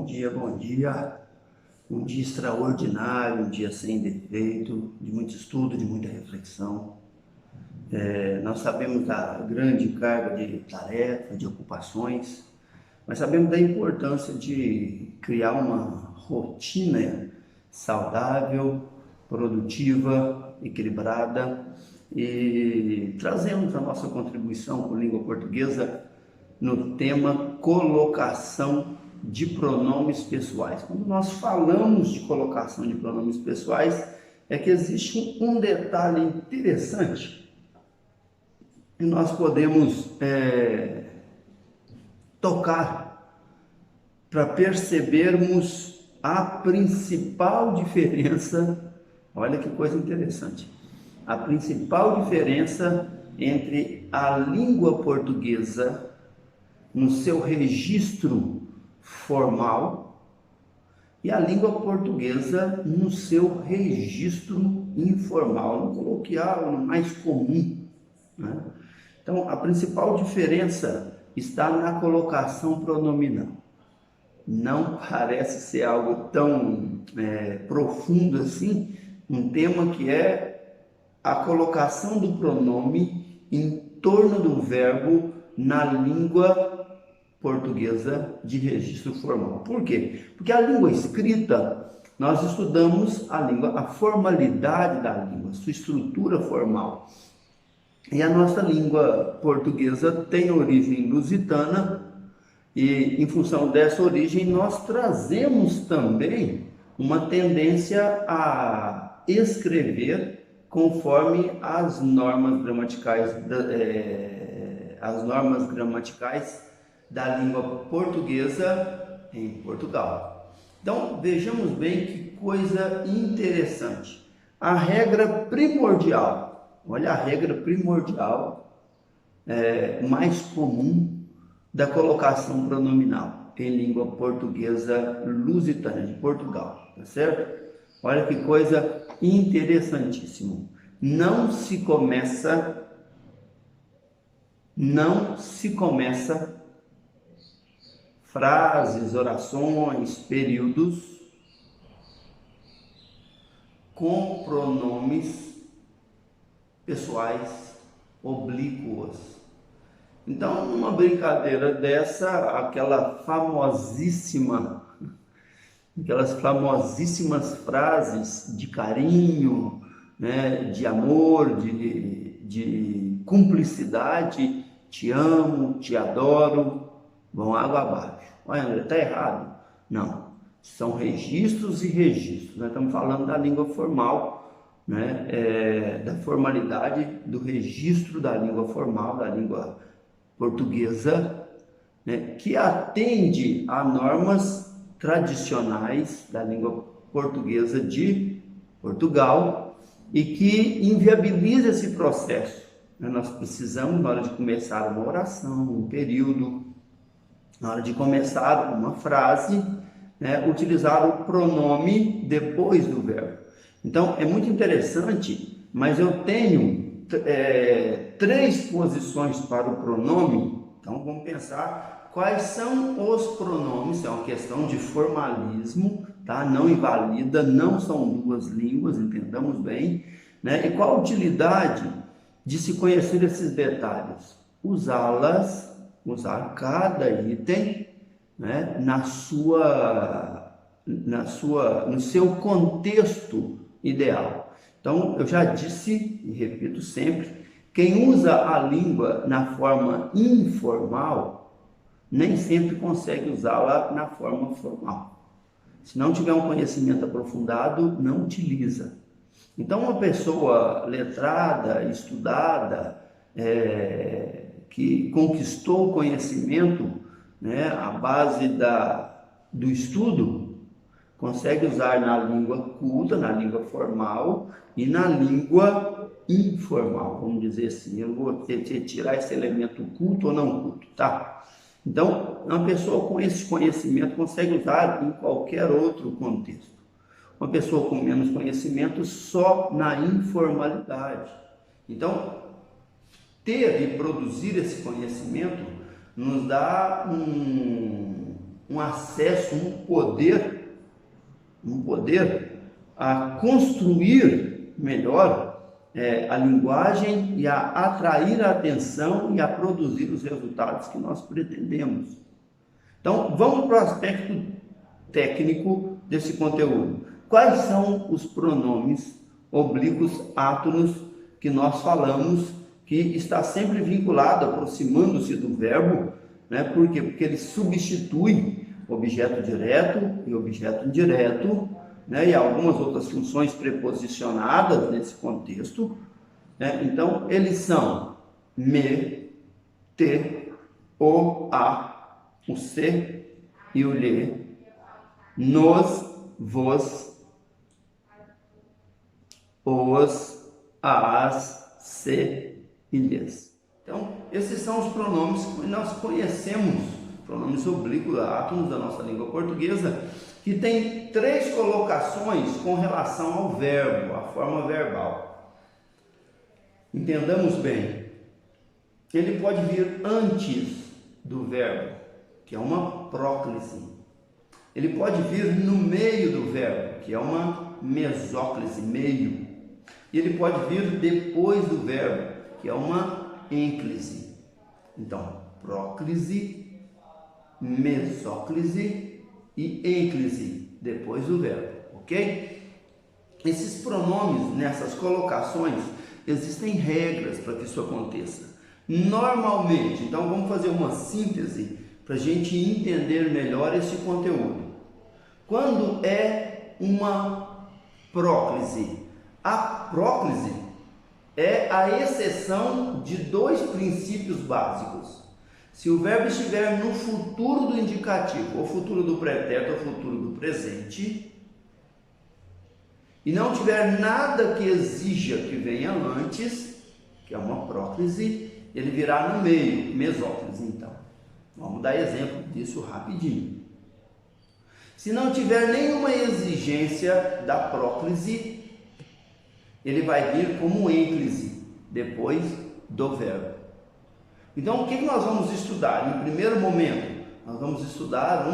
bom dia. Um dia extraordinário, um dia sem defeito, de muito estudo, de muita reflexão. Nós sabemos da grande carga de tarefa, de ocupações, mas sabemos da importância de criar uma rotina saudável, produtiva, equilibrada e trazemos a nossa contribuição com a língua portuguesa no tema colocação de pronomes pessoais. Quando nós falamos de colocação de pronomes pessoais, é que existe um detalhe interessante que nós podemos tocar para percebermos a principal diferença. Olha que coisa interessante. A principal diferença entre a língua portuguesa no seu registro formal e a língua portuguesa no seu registro informal, no coloquial, no mais comum, né? Então, a principal diferença está na colocação pronominal. Não parece ser algo tão profundo assim, um tema que é a colocação do pronome em torno do verbo na língua portuguesa de registro formal. Por quê? Porque a língua escrita, nós estudamos a formalidade da língua, sua estrutura formal. E a nossa língua portuguesa tem origem lusitana e, em função dessa origem, nós trazemos também uma tendência a escrever conforme as normas gramaticais da língua portuguesa em Portugal. Então, vejamos bem que coisa interessante. A regra primordial, olha a regra primordial, mais comum da colocação pronominal em língua portuguesa lusitana de Portugal, tá certo? Olha que coisa interessantíssimo. Não se começa frases, orações, períodos com pronomes pessoais oblíquos. Então, numa brincadeira dessa, aquelas famosíssimas frases de carinho, né, de amor, de cumplicidade, te amo, te adoro, vão água abaixo. Olha, André, está errado? Não, são registros e registros. Nós estamos falando da língua formal, né, da formalidade do registro da língua formal, da língua portuguesa, né, que atende a normas tradicionais da língua portuguesa de Portugal e que inviabiliza esse processo. Nós precisamos, na hora de começar uma oração, um período, na hora de começar uma frase, né, utilizar o pronome depois do verbo. Então, é muito interessante, mas eu tenho 3 posições para o pronome. Então, vamos pensar quais são os pronomes. É uma questão de formalismo, tá? Não invalida, não são 2 línguas, entendamos bem, né? E qual a utilidade de se conhecer esses detalhes? Usar cada item, né, no seu contexto ideal. Então, eu já disse e repito sempre, quem usa a língua na forma informal, nem sempre consegue usá-la na forma formal. Se não tiver um conhecimento aprofundado, não utiliza. Então, uma pessoa letrada, estudada, que conquistou o conhecimento, né, à base do estudo, consegue usar na língua culta, na língua formal e na língua informal, vamos dizer assim. Eu vou tirar esse elemento culto ou não culto, tá? Então, uma pessoa com esse conhecimento consegue usar em qualquer outro contexto. Uma pessoa com menos conhecimento só na informalidade. Então, ter e produzir esse conhecimento nos dá um acesso, um poder a construir melhor a linguagem e a atrair a atenção e a produzir os resultados que nós pretendemos. Então, vamos para o aspecto técnico desse conteúdo. Quais são os pronomes oblíquos átonos que nós falamos que está sempre vinculado, aproximando-se do verbo, né? Por quê? Porque ele substitui objeto direto e objeto indireto, né? E algumas outras funções preposicionadas nesse contexto, né? Então, eles são me, te, o, a, o se e o lhe, nos, vos, os, as, se e lhes. Então, esses são os pronomes que nós conhecemos, pronomes oblíquos átonos da nossa língua portuguesa, que tem 3 colocações com relação ao verbo, à forma verbal. Entendamos bem, ele pode vir antes do verbo, que é uma próclise. Ele pode vir no meio do verbo, que é uma mesóclise, meio. E ele pode vir depois do verbo, que é uma ênclise. Então, próclise, mesóclise e ênclise, depois do verbo, ok? Esses pronomes, nessas colocações, existem regras para que isso aconteça. Normalmente, então vamos fazer uma síntese para a gente entender melhor esse conteúdo. Quando é uma próclise? A próclise é a exceção de 2 princípios básicos. Se o verbo estiver no futuro do indicativo, ou futuro do pretérito, ou futuro do presente, e não tiver nada que exija que venha antes, que é uma próclise, ele virá no meio, mesóclise então. Vamos dar exemplo disso rapidinho. Se não tiver nenhuma exigência da próclise, ele vai vir como ênclise, depois do verbo. Então, o que nós vamos estudar? Em primeiro momento, nós vamos estudar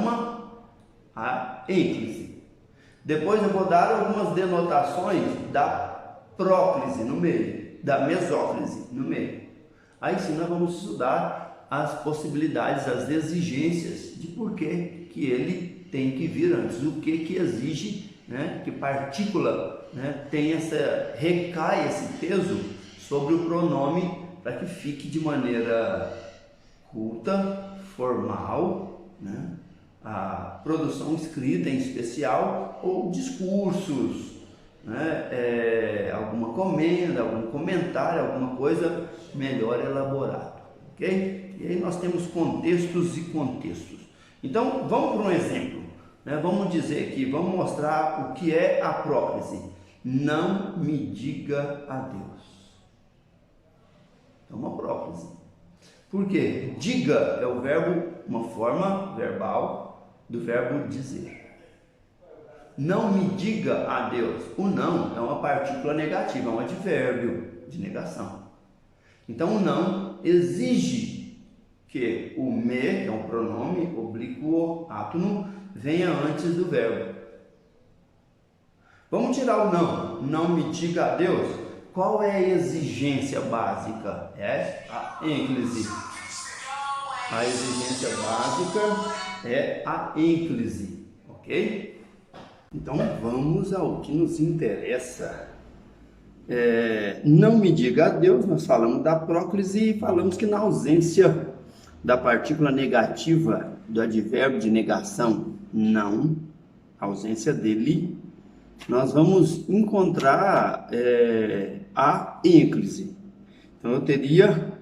a ênclise. Depois eu vou dar algumas denotações da próclise no meio, da mesóclise no meio. Aí sim nós vamos estudar as possibilidades, as exigências de por que ele tem que vir antes, o que exige, né, que partícula, né, recai esse peso sobre o pronome para que fique de maneira culta, formal, né, a produção escrita em especial ou discursos, né, alguma comenda, algum comentário, alguma coisa melhor elaborado, ok? E aí nós temos contextos e contextos. Então vamos para um exemplo, né? Vamos dizer aqui, vamos mostrar o que é a próclise. Não me diga adeus. É uma próclise. Por quê? Diga é o verbo, uma forma verbal do verbo dizer. Não me diga adeus. O não é uma partícula negativa, é um advérbio de negação. Então o não exige que o me, que é um pronome oblíquo átono, venha antes do verbo. Vamos tirar o não. Não me diga adeus. Qual é a exigência básica? É a ênclise. A exigência básica é a ênclise, ok? Então vamos ao que nos interessa. Não me diga adeus, nós falamos da próclise e falamos que na ausência da partícula negativa do advérbio de negação, não, a ausência dele, nós vamos encontrar a ênclise. Então eu teria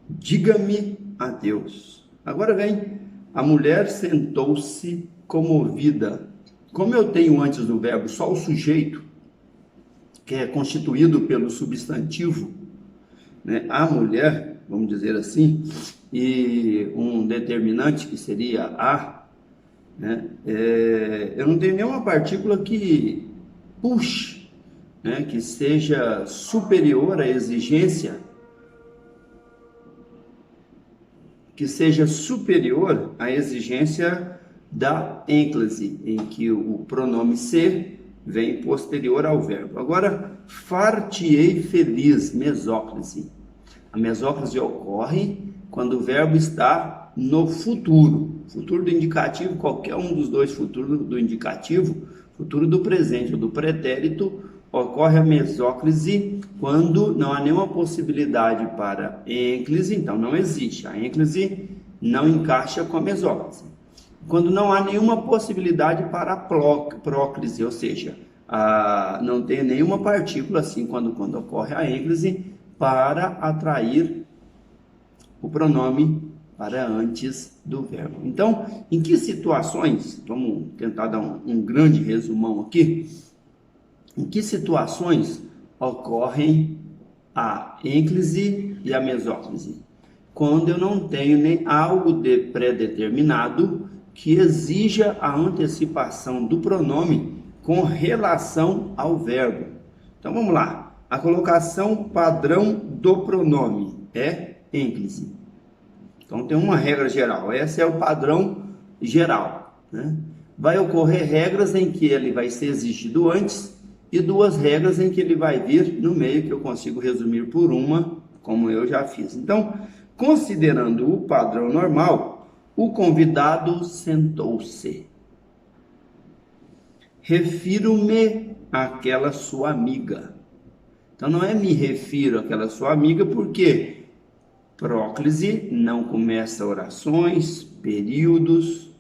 diga-me adeus. Agora vem, a mulher sentou-se comovida. Como eu tenho antes do verbo só o sujeito, que é constituído pelo substantivo, né, a mulher, vamos dizer assim, e um determinante que seria a, né, eu não tenho nenhuma partícula que puxe, né, que seja superior à exigência que seja superior à exigência da ênclise, em que o pronome ser vem posterior ao verbo. Agora, far-te-ei feliz, mesóclise. A mesóclise ocorre quando o verbo está no futuro. Futuro do indicativo, qualquer um dos dois futuros do indicativo, futuro do presente ou do pretérito, ocorre a mesóclise quando não há nenhuma possibilidade para ênclise, então não existe. A ênclise não encaixa com a mesóclise. Quando não há nenhuma possibilidade para a próclise, ou seja, não tem nenhuma partícula, assim, quando ocorre a ênclise, para atrair o pronome para antes do verbo. Então, em que situações, vamos tentar dar um grande resumão aqui, em que situações ocorrem a ênclise e a mesóclise? Quando eu não tenho nem algo de pré-determinado que exija a antecipação do pronome com relação ao verbo. Então vamos lá. A colocação padrão do pronome é ênclise. Então tem uma regra geral. Esse é o padrão geral, né? Vai ocorrer regras em que ele vai ser exigido antes e duas regras em que ele vai vir no meio, que eu consigo resumir por uma, como eu já fiz. Então, considerando o padrão normal, o convidado sentou-se. Refiro-me àquela sua amiga. Então, não é me refiro àquela sua amiga, porque próclise não começa orações, períodos.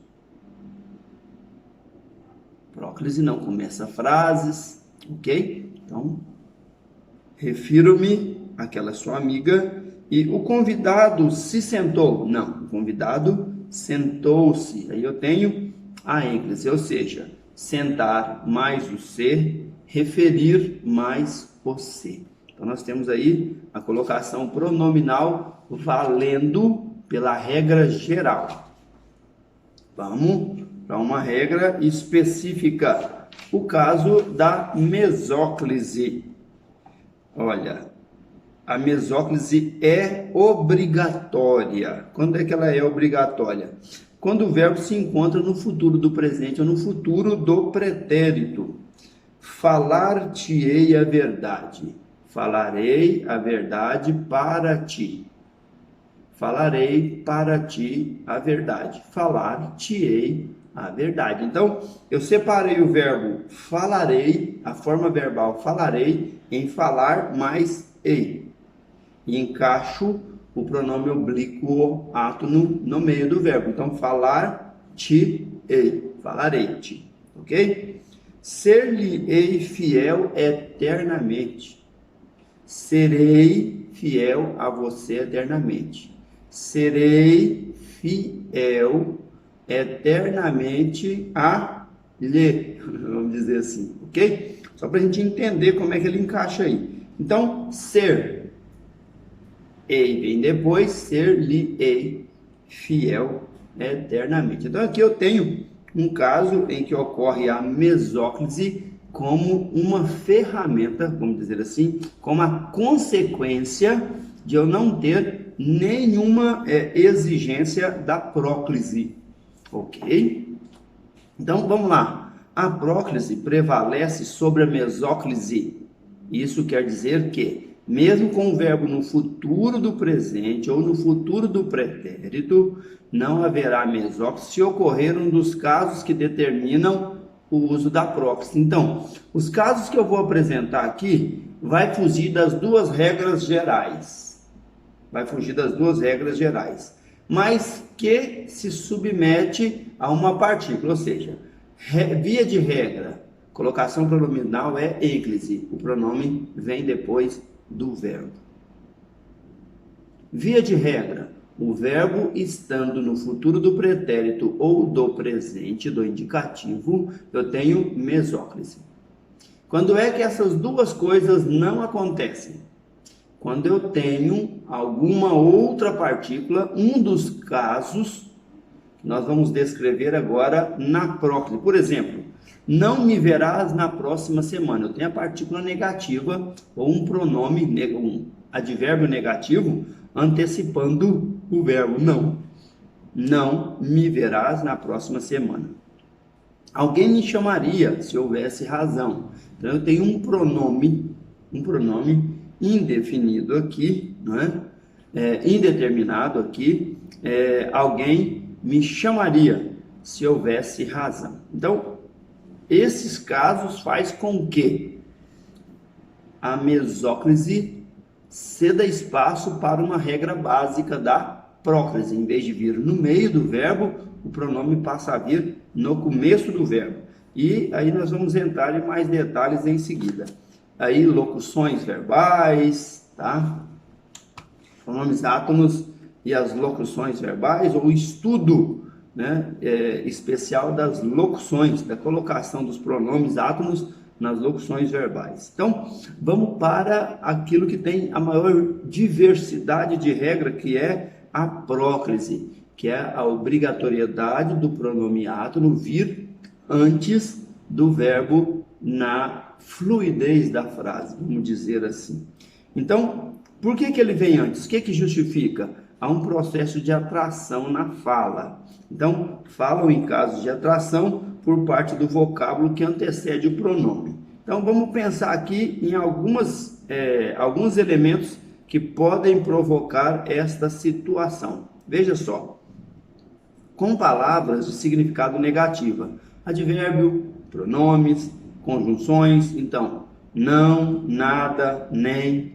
Próclise não começa frases, ok? Então, refiro-me àquela sua amiga. E o convidado se sentou. Não, o convidado sentou-se. Aí eu tenho a ênclise, ou seja, sentar mais o ser, referir mais o ser. Então nós temos aí a colocação pronominal valendo pela regra geral. Vamos para uma regra específica. O caso da mesóclise. Olha, a mesóclise é obrigatória. Quando é que ela é obrigatória? Quando o verbo se encontra no futuro do presente ou no futuro do pretérito. Falar-te-ei a verdade. Falarei a verdade para ti. Falarei para ti a verdade. Falar-te-ei a verdade. Então, eu separei o verbo falarei, a forma verbal falarei, em falar mais ei. E encaixo o pronome oblíquo átono no meio do verbo. Então, falar-te-ei, falarei-te, ok? Ser-lhe-ei fiel eternamente. Serei fiel a você eternamente. Serei fiel eternamente a lhe, vamos dizer assim, ok? Só para a gente entender como é que ele encaixa aí. Então, ser. Ei vem depois, ser-lhe-ei fiel eternamente. Então aqui eu tenho um caso em que ocorre a mesóclise como uma ferramenta, vamos dizer assim, como a consequência de eu não ter nenhuma exigência da próclise, ok? Então vamos lá, a próclise prevalece sobre a mesóclise. Isso quer dizer que mesmo com o verbo no futuro do presente ou no futuro do pretérito, não haverá mesóclise se ocorrer um dos casos que determinam o uso da próclise. Então, os casos que eu vou apresentar aqui vai fugir das duas regras gerais. Vai fugir das duas regras gerais, mas que se submete a uma partícula, ou seja, via de regra, colocação pronominal é ênclise, o pronome vem depois do verbo. Via de regra, o verbo estando no futuro do pretérito ou do presente do indicativo, eu tenho mesóclise. Quando é que essas duas coisas não acontecem? Quando eu tenho alguma outra partícula, um dos casos que nós vamos descrever agora na próclise. Por exemplo, não me verás na próxima semana. Eu tenho a partícula negativa ou um pronome, um advérbio negativo, antecipando o verbo não. não me verás na próxima semana. Alguém me chamaria se houvesse razão. Então eu tenho um pronome indefinido aqui, não é? Indeterminado aqui. Alguém me chamaria se houvesse razão. Então, esses casos faz com que a mesóclise ceda espaço para uma regra básica da próclise. Em vez de vir no meio do verbo, o pronome passa a vir no começo do verbo. E aí nós vamos entrar em mais detalhes em seguida. Aí locuções verbais, tá? Pronomes átonos e as locuções verbais, ou estudo, né, especial das locuções, da colocação dos pronomes átomos nas locuções verbais. Então, vamos para aquilo que tem a maior diversidade de regra, que é a próclise, que é a obrigatoriedade do pronome átono vir antes do verbo na fluidez da frase, vamos dizer assim. Então, por que ele vem antes? O que justifica? Há um processo de atração na fala. Então, falam em casos de atração por parte do vocábulo que antecede o pronome. Então, vamos pensar aqui em alguns elementos que podem provocar esta situação. Veja só, com palavras de significado negativo, advérbio, pronomes, conjunções, então, não, nada, nem,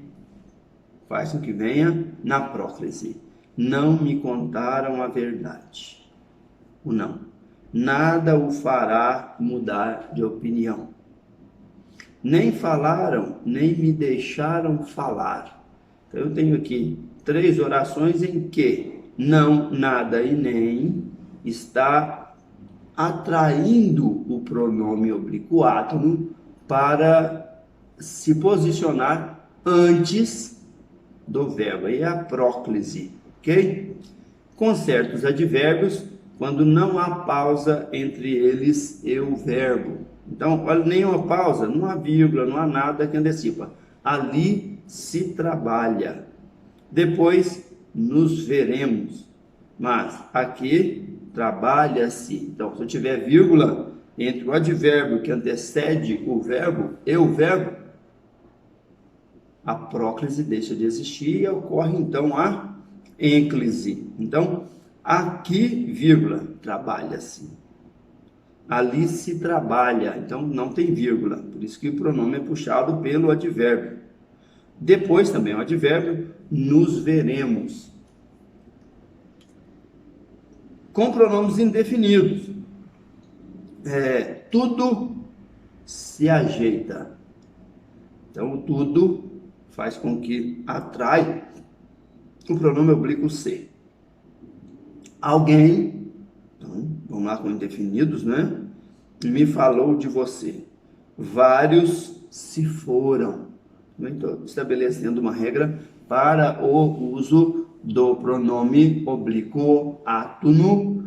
faz com que venha na próclise. Não me contaram a verdade. O não. Nada o fará mudar de opinião. Nem falaram, nem me deixaram falar. Então, eu tenho aqui 3 orações em que não, nada e nem está atraindo o pronome oblíquo átono para se posicionar antes do verbo. Aí é a próclise, ok? Com certos advérbios, quando não há pausa entre eles e o verbo. Então, olha, nenhuma pausa, não há vírgula, não há nada que antecipa. Ali se trabalha. Depois nos veremos. Mas aqui trabalha-se. Então, se eu tiver vírgula entre o advérbio que antecede o verbo e o verbo, a próclise deixa de existir e ocorre então a ênclise. Então, aqui, vírgula, trabalha-se. Ali se trabalha, então não tem vírgula, por isso que o pronome é puxado pelo advérbio. Depois também o advérbio, nos veremos. Com pronomes indefinidos, tudo se ajeita. Então, o tudo faz com que atrai o pronome oblíquo se. Alguém, então, vamos lá com indefinidos, né? Me falou de você. Vários se foram. Então, estabelecendo uma regra para o uso do pronome oblíquo átono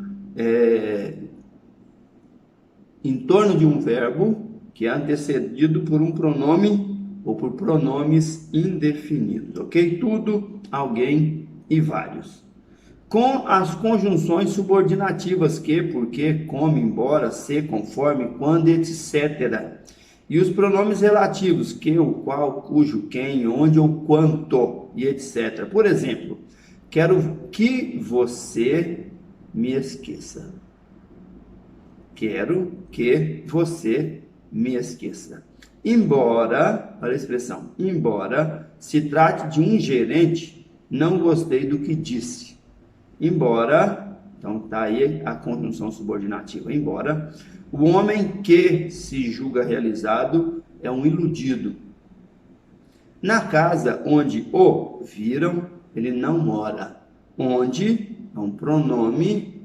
em torno de um verbo que é antecedido por um pronome ou por pronomes indefinidos, ok? Tudo, alguém e vários. Com as conjunções subordinativas que, porque, como, embora, se, conforme, quando, etc. E os pronomes relativos que, o qual, cujo, quem, onde ou quanto e etc. Por exemplo, quero que você me esqueça. Quero que você me esqueça. Embora, olha a expressão, embora se trate de um gerente, não gostei do que disse. Embora, então está aí a conjunção subordinativa. Embora, o homem que se julga realizado é um iludido. Na casa onde o viram, ele não mora. Onde é um pronome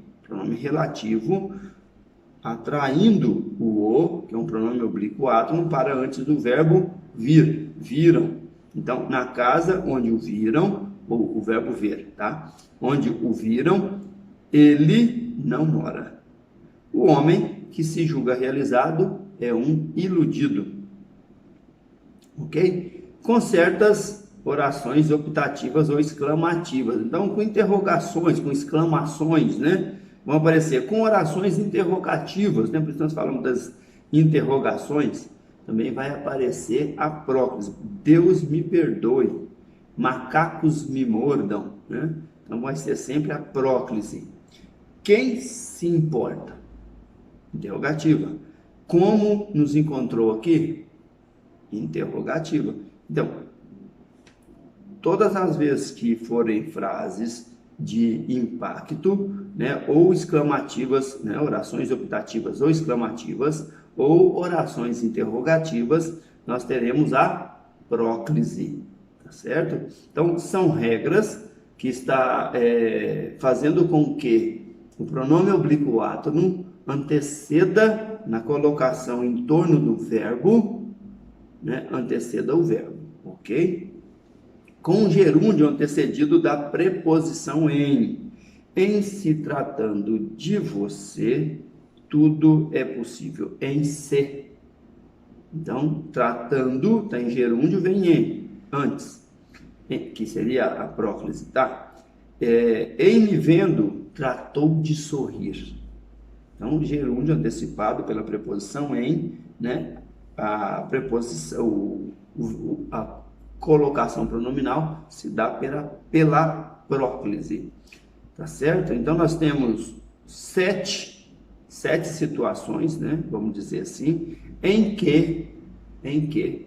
relativo, atraindo o o, que é um pronome oblíquo átono, para antes do verbo vir, viram. Então, na casa onde o viram, ou o verbo ver, tá? Onde o viram, ele não mora. O homem que se julga realizado é um iludido. Ok? Com certas orações optativas ou exclamativas. Então, com interrogações, com exclamações, né? Vão aparecer com orações interrogativas, né? Por isso nós falamos das interrogações. Também vai aparecer a próclise. Deus me perdoe, macacos me mordam, né? Então vai ser sempre a próclise. Quem se importa? Interrogativa. Como nos encontrou aqui? Interrogativa. Então, todas as vezes que forem frases de impacto, né, ou exclamativas, né, orações optativas ou exclamativas, ou orações interrogativas, nós teremos a próclise, tá certo? Então, são regras que está fazendo com que o pronome oblíquo átono anteceda na colocação em torno do verbo, né, anteceda o verbo, ok? Com gerúndio antecedido da preposição em. Em se tratando de você, tudo é possível. Em se. Então, tratando, está em gerúndio, vem em, antes, que seria a próclise, tá? Em me vendo, tratou de sorrir. Então, gerúndio antecipado pela preposição em, né? A preposição, a colocação pronominal se dá pela próclise, tá certo? Então, nós temos sete situações, né? Vamos dizer assim, em que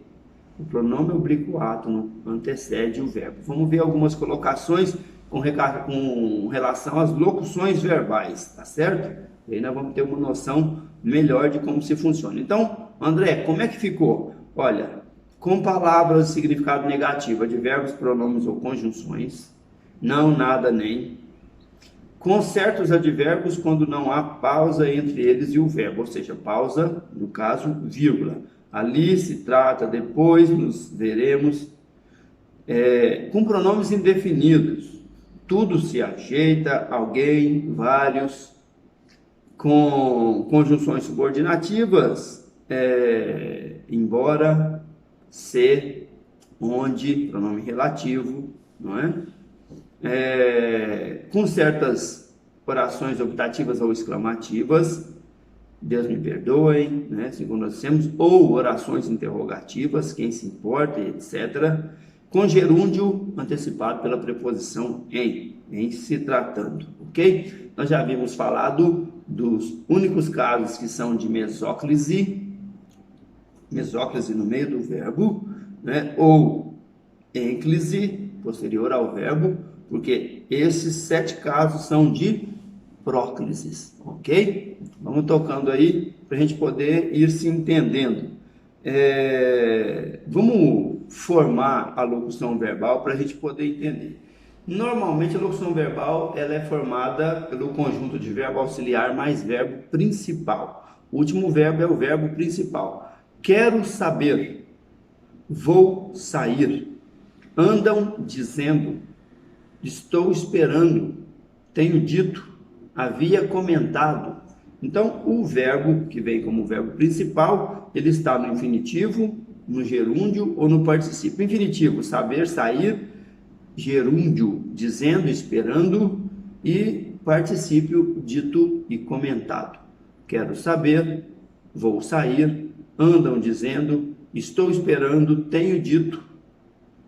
o pronome oblíquo átono antecede o verbo. Vamos ver algumas colocações com relação às locuções verbais, tá certo? E aí nós vamos ter uma noção melhor de como se funciona. Então, André, como é que ficou? Olha, com palavras de significado negativo, advérbios, pronomes ou conjunções, não, nada, nem. Com certos advérbios, quando não há pausa entre eles e o verbo, ou seja, pausa, no caso, vírgula. Ali se trata, depois nos veremos. Com pronomes indefinidos, tudo se ajeita, alguém, vários. Com conjunções subordinativas, embora, se, onde, pronome relativo, não é? Com certas orações optativas ou exclamativas, Deus me perdoe, né? Segundo nós dissemos, ou orações interrogativas, quem se importa, etc. Com gerúndio antecipado pela preposição em se tratando, ok? Nós já havíamos falado dos únicos casos que são de mesóclise no meio do verbo, né? Ou ênclise, posterior ao verbo, porque esses 7 casos são de próclises, ok? Vamos tocando aí para a gente poder ir se entendendo. Vamos formar a locução verbal para a gente poder entender. Normalmente a locução verbal ela é formada pelo conjunto de verbo auxiliar mais verbo principal. O último verbo é o verbo principal. Quero saber, vou sair, andam dizendo, estou esperando, tenho dito, havia comentado. Então, o verbo que vem como verbo principal, ele está no infinitivo, no gerúndio ou no particípio. Infinitivo, saber, sair, gerúndio, dizendo, esperando, e particípio, dito e comentado. Quero saber, vou sair, andam dizendo, estou esperando, tenho dito,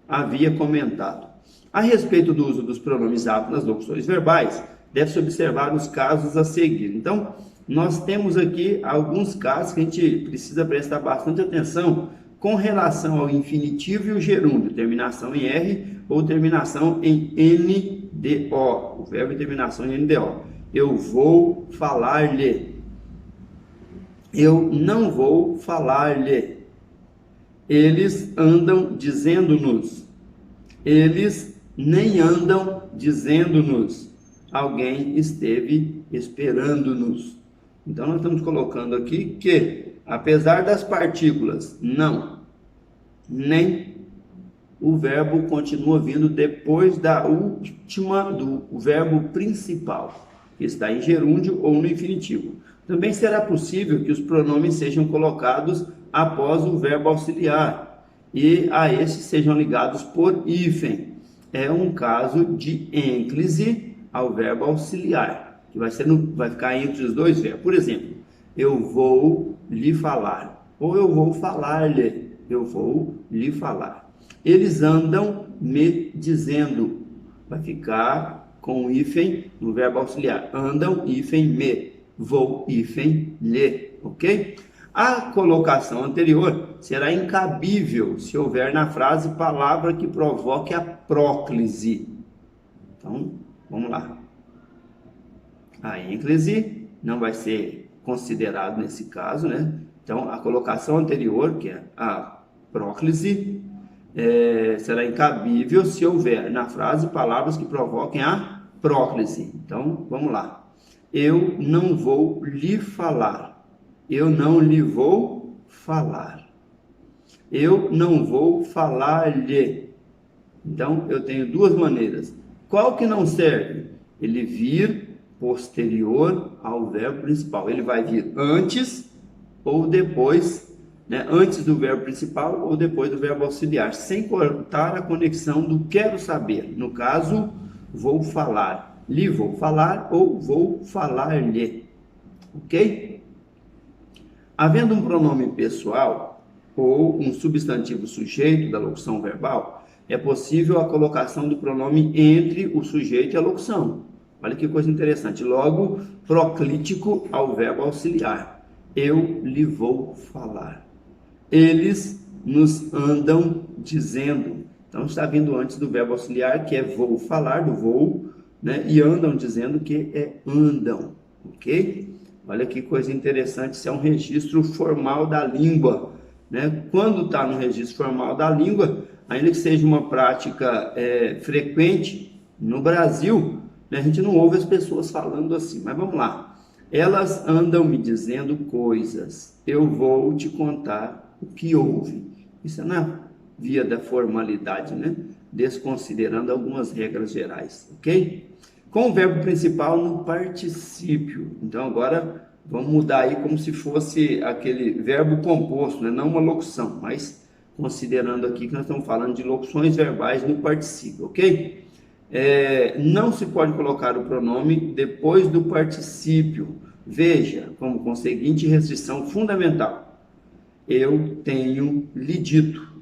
havia comentado. A respeito do uso dos pronomes aptos nas locuções verbais, deve-se observar os casos a seguir. Então, nós temos aqui alguns casos que a gente precisa prestar bastante atenção com relação ao infinitivo e o gerúndio, terminação em R ou terminação em NDO, o verbo em terminação em NDO. Eu vou falar-lhe. Eu não vou falar-lhe. Eles andam dizendo-nos. Eles nem andam dizendo-nos. Alguém esteve esperando-nos. Então, nós estamos colocando aqui que, apesar das partículas não, nem, o verbo continua vindo depois da última, do verbo principal, que está em gerúndio ou no infinitivo. Também será possível que os pronomes sejam colocados após o verbo auxiliar. e a esses sejam ligados por hífen. É um caso de ênclise ao verbo auxiliar, que vai ficar entre os dois verbos. Por exemplo, eu vou lhe falar, ou eu vou falar-lhe, eu vou lhe falar. Eles andam me dizendo, vai ficar com o hífen no verbo auxiliar. Andam, hífen, me. Vou, hífen, lhe. Ok? A colocação anterior será incabível se houver na frase palavra que provoque a próclise. Então, vamos lá. A ênclise não vai ser considerado nesse caso, né? Então, a colocação anterior, que é a próclise, será incabível se houver na frase palavras que provoquem a próclise. Então, vamos lá. Eu não vou lhe falar. Eu não lhe vou falar. Eu não vou falar-lhe. Então, eu tenho duas maneiras. Qual que não serve? Ele vir posterior ao verbo principal. Ele vai vir antes ou depois, né? Antes do verbo principal ou depois do verbo auxiliar, sem cortar a conexão do quero saber. No caso, vou falar. Lhe vou falar ou vou falar-lhe. Ok? Havendo um pronome pessoal ou um substantivo sujeito da locução verbal, é possível a colocação do pronome entre o sujeito e a locução. Olha que coisa interessante. Logo, proclítico ao verbo auxiliar. Eu lhe vou falar. Eles nos andam dizendo. Então, está vindo antes do verbo auxiliar, que é vou falar, do vou, né? E andam dizendo que é andam. Ok? Olha que coisa interessante, isso é um registro formal da língua, né? Quando está no registro formal da língua, ainda que seja uma prática frequente no Brasil, né? A gente não ouve as pessoas falando assim, mas vamos lá. Elas andam me dizendo coisas, eu vou te contar o que houve. Isso é na via da formalidade, né? Desconsiderando algumas regras gerais, ok? Com o verbo principal no particípio. Então, agora vamos mudar aí como se fosse aquele verbo composto, né? Não uma locução, mas considerando aqui que nós estamos falando de locuções verbais no particípio, ok? Não se pode colocar o pronome depois do particípio. Veja, como com a seguinte restrição fundamental. Eu tenho lhe dito.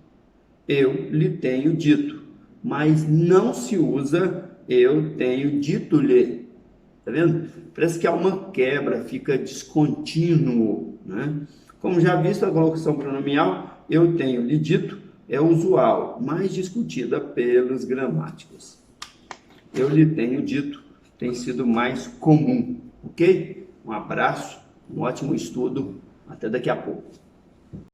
Eu lhe tenho dito. Mas não se usa eu tenho dito-lhe. Tá vendo? Parece que há uma quebra, fica descontínuo, né? Como já visto, a colocação pronomial eu tenho lhe dito é usual, mais discutida pelos gramáticos. Eu lhe tenho dito tem sido mais comum, ok? Um abraço, um ótimo estudo, até daqui a pouco.